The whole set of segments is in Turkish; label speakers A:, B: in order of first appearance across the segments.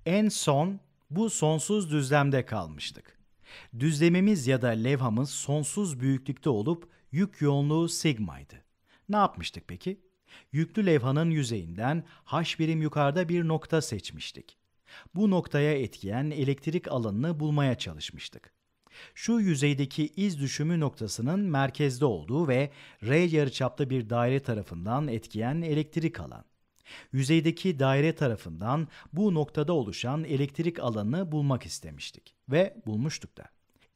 A: En son bu sonsuz düzlemde kalmıştık. Düzlemimiz ya da levhamız sonsuz büyüklükte olup yük yoğunluğu sigmaydı. Ne yapmıştık peki? Yüklü levhanın yüzeyinden h birim yukarıda bir nokta seçmiştik. Bu noktaya etkileyen elektrik alanını bulmaya çalışmıştık. Şu yüzeydeki iz düşümü noktasının merkezde olduğu ve R yarıçaplı bir daire tarafından etkileyen elektrik alan. Yüzeydeki daire tarafından bu noktada oluşan elektrik alanını bulmak istemiştik ve bulmuştuk da.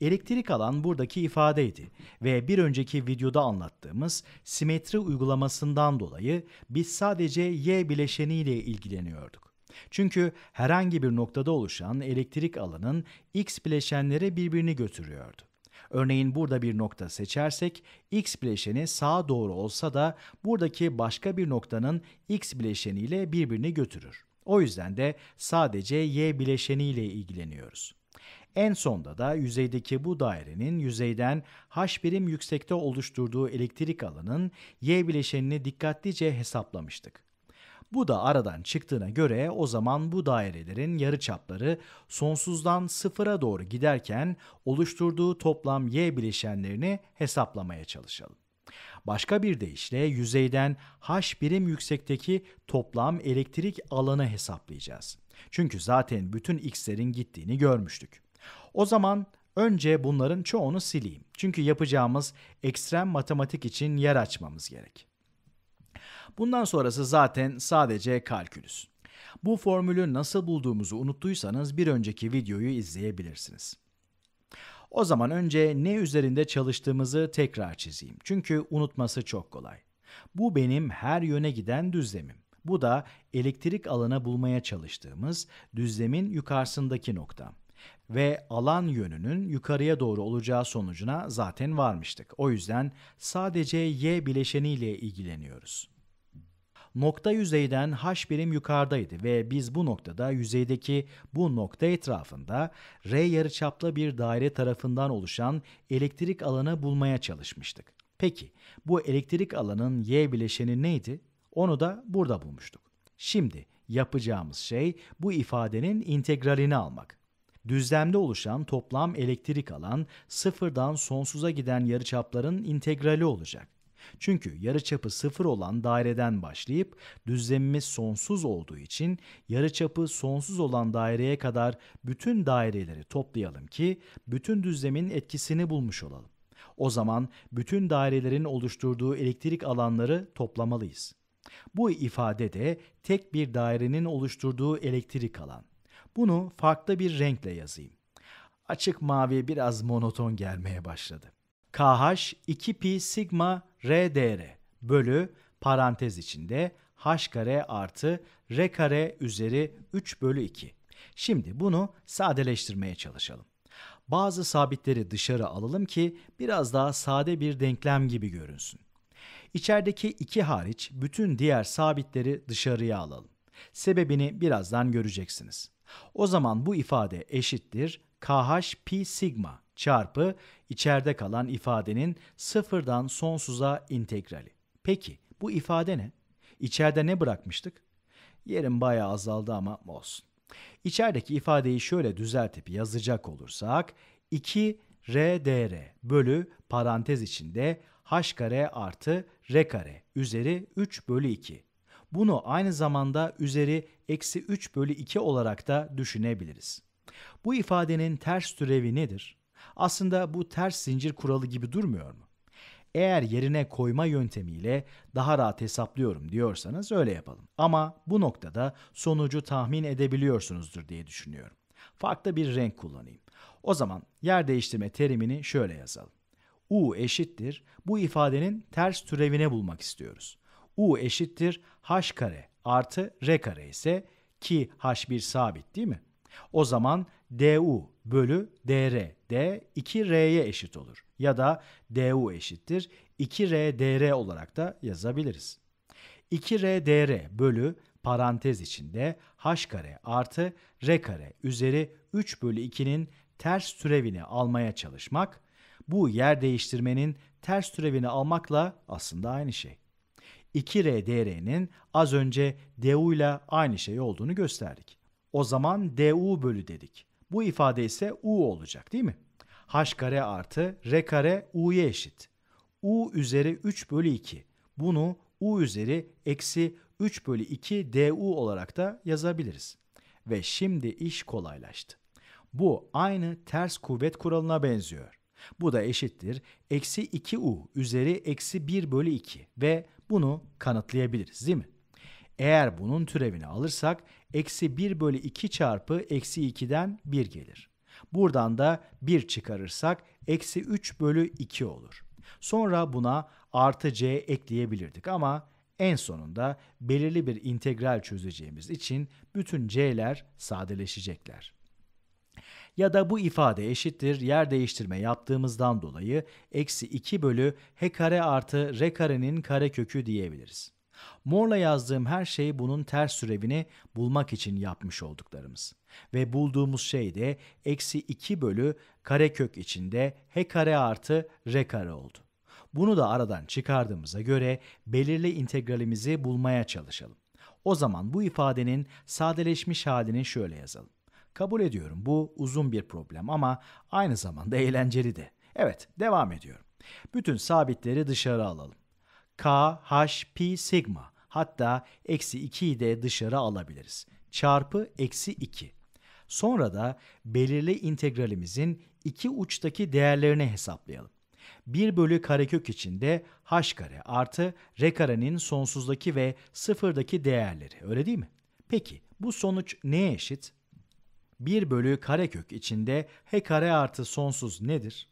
A: Elektrik alan buradaki ifadeydi ve bir önceki videoda anlattığımız simetri uygulamasından dolayı biz sadece y bileşeniyle ilgileniyorduk. Çünkü herhangi bir noktada oluşan elektrik alanın x bileşenleri birbirini götürüyordu. Örneğin burada bir nokta seçersek x bileşeni sağa doğru olsa da buradaki başka bir noktanın x bileşeniyle birbirini götürür. O yüzden de sadece y bileşeniyle ilgileniyoruz. En sonda da yüzeydeki bu dairenin yüzeyden h birim yüksekte oluşturduğu elektrik alanın y bileşenini dikkatlice hesaplamıştık. Bu da aradan çıktığına göre o zaman bu dairelerin yarıçapları sonsuzdan sıfıra doğru giderken oluşturduğu toplam y bileşenlerini hesaplamaya çalışalım. Başka bir deyişle yüzeyden h birim yüksekteki toplam elektrik alanı hesaplayacağız. Çünkü zaten bütün x'lerin gittiğini görmüştük. O zaman önce bunların çoğunu sileyim. Çünkü yapacağımız ekstrem matematik için yer açmamız gerek. Bundan sonrası zaten sadece kalkülüs. Bu formülü nasıl bulduğumuzu unuttuysanız bir önceki videoyu izleyebilirsiniz. O zaman önce ne üzerinde çalıştığımızı tekrar çizeyim. Çünkü unutması çok kolay. Bu benim her yöne giden düzlemim. Bu da elektrik alanı bulmaya çalıştığımız düzlemin yukarısındaki nokta. Ve alan yönünün yukarıya doğru olacağı sonucuna zaten varmıştık. O yüzden sadece y bileşeniyle ilgileniyoruz. Nokta yüzeyden h birim yukarıdaydı ve biz bu noktada yüzeydeki bu nokta etrafında R yarıçaplı bir daire tarafından oluşan elektrik alanı bulmaya çalışmıştık. Peki bu elektrik alanın y bileşeni neydi? Onu da burada bulmuştuk. Şimdi yapacağımız şey bu ifadenin integralini almak. Düzlemde oluşan toplam elektrik alan sıfırdan sonsuza giden yarıçapların integrali olacak. Çünkü yarıçapı sıfır olan daireden başlayıp düzlemimiz sonsuz olduğu için yarıçapı sonsuz olan daireye kadar bütün daireleri toplayalım ki bütün düzlemin etkisini bulmuş olalım. O zaman bütün dairelerin oluşturduğu elektrik alanları toplamalıyız. Bu ifade de tek bir dairenin oluşturduğu elektrik alan. Bunu farklı bir renkle yazayım. Açık mavi biraz monoton gelmeye başladı. KH 2 pi sigma RdR bölü parantez içinde h kare artı r kare üzeri 3 bölü 2. Şimdi bunu sadeleştirmeye çalışalım. Bazı sabitleri dışarı alalım ki biraz daha sade bir denklem gibi görünsün. İçerideki 2 hariç bütün diğer sabitleri dışarıya alalım. Sebebini birazdan göreceksiniz. O zaman bu ifade eşittir KH pi sigma çarpı içeride kalan ifadenin sıfırdan sonsuza integrali. Peki bu ifade ne? İçeride ne bırakmıştık? Yerim bayağı azaldı ama olsun. İçerideki ifadeyi şöyle düzeltip yazacak olursak 2 RdR bölü parantez içinde h kare artı r kare üzeri 3 bölü 2. Bunu aynı zamanda üzeri eksi 3 bölü 2 olarak da düşünebiliriz. Bu ifadenin ters türevi nedir? Aslında bu ters zincir kuralı gibi durmuyor mu? Eğer yerine koyma yöntemiyle daha rahat hesaplıyorum diyorsanız öyle yapalım. Ama bu noktada sonucu tahmin edebiliyorsunuzdur diye düşünüyorum. Farklı bir renk kullanayım. O zaman yer değiştirme terimini şöyle yazalım. U eşittir, bu ifadenin ters türevine bulmak istiyoruz. U eşittir h kare artı r kare ise ki h1 sabit değil mi? O zaman du bölü dr de 2r'ye eşit olur. Ya da du eşittir 2r dr olarak da yazabiliriz. 2r dr bölü parantez içinde h kare artı r kare üzeri 3 bölü 2'nin ters türevini almaya çalışmak, bu yer değiştirmenin ters türevini almakla aslında aynı şey. 2r dr'nin az önce du ile aynı şey olduğunu gösterdik. O zaman du bölü dedik. Bu ifade ise u olacak değil mi? H kare artı r kare u'ya eşit. U üzeri 3 bölü 2. Bunu u üzeri eksi 3 bölü 2 du olarak da yazabiliriz. Ve şimdi iş kolaylaştı. Bu aynı ters kuvvet kuralına benziyor. Bu da eşittir eksi 2u üzeri eksi 1 bölü 2 ve bunu kanıtlayabiliriz değil mi? Eğer bunun türevini alırsak eksi 1 bölü 2 çarpı eksi 2'den 1 gelir. Buradan da 1 çıkarırsak eksi 3 bölü 2 olur. Sonra buna artı c ekleyebilirdik ama en sonunda belirli bir integral çözeceğimiz için bütün c'ler sadeleşecekler. Ya da bu ifade eşittir yer değiştirme yaptığımızdan dolayı eksi 2 bölü h kare artı r karenin karekökü diyebiliriz. Morla yazdığım her şey bunun ters türevini bulmak için yapmış olduklarımız. Ve bulduğumuz şey de eksi 2 bölü karekök içinde h kare artı r kare oldu. Bunu da aradan çıkardığımıza göre belirli integralimizi bulmaya çalışalım. O zaman bu ifadenin sadeleşmiş halini şöyle yazalım. Kabul ediyorum bu uzun bir problem ama aynı zamanda eğlenceli de. Evet, devam ediyorum. Bütün sabitleri dışarı alalım. K, H, Pi, sigma. Hatta eksi 2'yi de dışarı alabiliriz. Çarpı eksi 2. Sonra da belirli integralimizin iki uçtaki değerlerini hesaplayalım. 1 bölü karekök içinde h kare artı r karenin sonsuzdaki ve sıfırdaki değerleri, öyle değil mi? Peki bu sonuç neye eşit? 1 bölü karekök içinde h kare artı sonsuz nedir?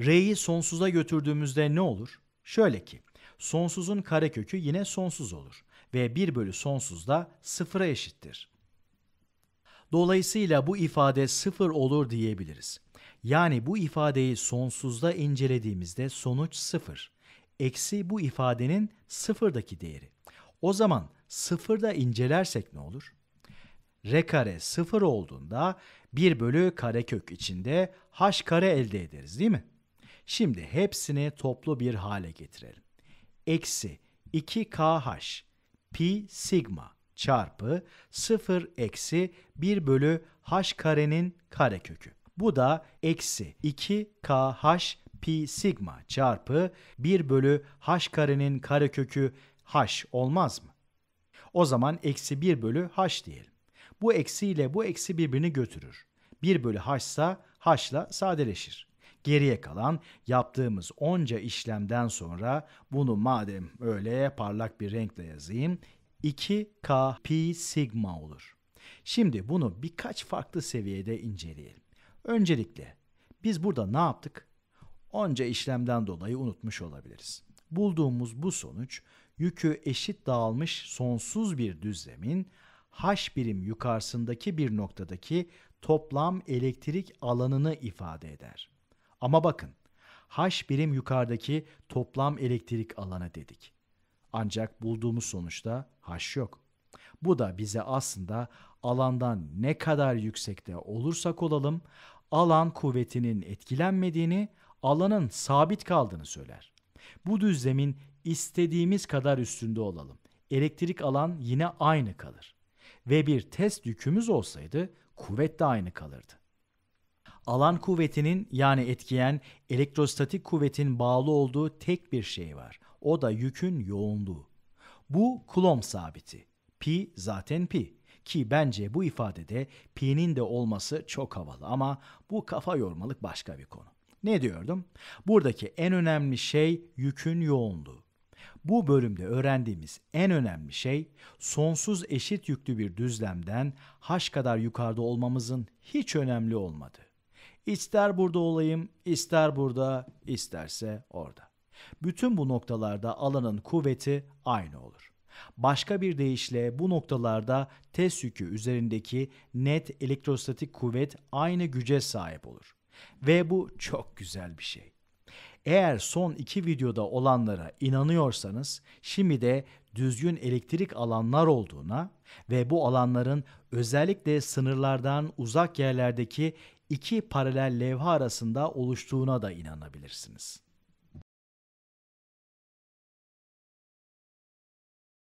A: R'yi sonsuza götürdüğümüzde ne olur? Şöyle ki, sonsuzun karekökü yine sonsuz olur ve 1 bölü sonsuz da sıfıra eşittir. Dolayısıyla bu ifade sıfır olur diyebiliriz. Yani bu ifadeyi sonsuzda incelediğimizde sonuç sıfır. Eksi bu ifadenin sıfırdaki değeri. O zaman sıfırda incelersek ne olur? R kare sıfır olduğunda 1 bölü karekök içinde h kare elde ederiz değil mi? Şimdi hepsini toplu bir hale getirelim. Eksi 2kh pi sigma çarpı 0 eksi 1 bölü h karenin karekökü. Bu da eksi 2kh pi sigma çarpı 1 bölü h karenin karekökü h olmaz mı? O zaman eksi 1 bölü h diyelim. Bu eksi ile bu eksi birbirini götürür. 1 bölü h ise h ile sadeleşir. Geriye kalan yaptığımız onca işlemden sonra bunu madem öyle parlak bir renkle yazayım 2k pi sigma olur. Şimdi bunu birkaç farklı seviyede inceleyelim. Öncelikle biz burada ne yaptık? Onca işlemden dolayı unutmuş olabiliriz. Bulduğumuz bu sonuç yükü eşit dağılmış sonsuz bir düzlemin h birim yukarısındaki bir noktadaki toplam elektrik alanını ifade eder. Ama bakın, h birim yukarıdaki toplam elektrik alanı dedik. Ancak bulduğumuz sonuçta h yok. Bu da bize aslında alandan ne kadar yüksekte olursak olalım, alan kuvvetinin etkilenmediğini, alanın sabit kaldığını söyler. Bu düzlemin istediğimiz kadar üstünde olalım. Elektrik alan yine aynı kalır. Ve bir test yükümüz olsaydı kuvvet de aynı kalırdı. Alan kuvvetinin yani etkileyen elektrostatik kuvvetin bağlı olduğu tek bir şey var. O da yükün yoğunluğu. Bu Coulomb sabiti. Pi zaten pi. Ki bence bu ifadede pi'nin de olması çok havalı ama bu kafa yormalık başka bir konu. Ne diyordum? Buradaki en önemli şey yükün yoğunluğu. Bu bölümde öğrendiğimiz en önemli şey sonsuz eşit yüklü bir düzlemden h kadar yukarıda olmamızın hiç önemli olmadığı. İster burada olayım, ister burada, isterse orada. Bütün bu noktalarda alanın kuvveti aynı olur. Başka bir deyişle bu noktalarda test yükü üzerindeki net elektrostatik kuvvet aynı güce sahip olur. Ve bu çok güzel bir şey. Eğer son iki videoda olanlara inanıyorsanız, şimdi de düzgün elektrik alanlar olduğuna ve bu alanların özellikle sınırlardan uzak yerlerdeki iki paralel levha arasında oluştuğuna da inanabilirsiniz.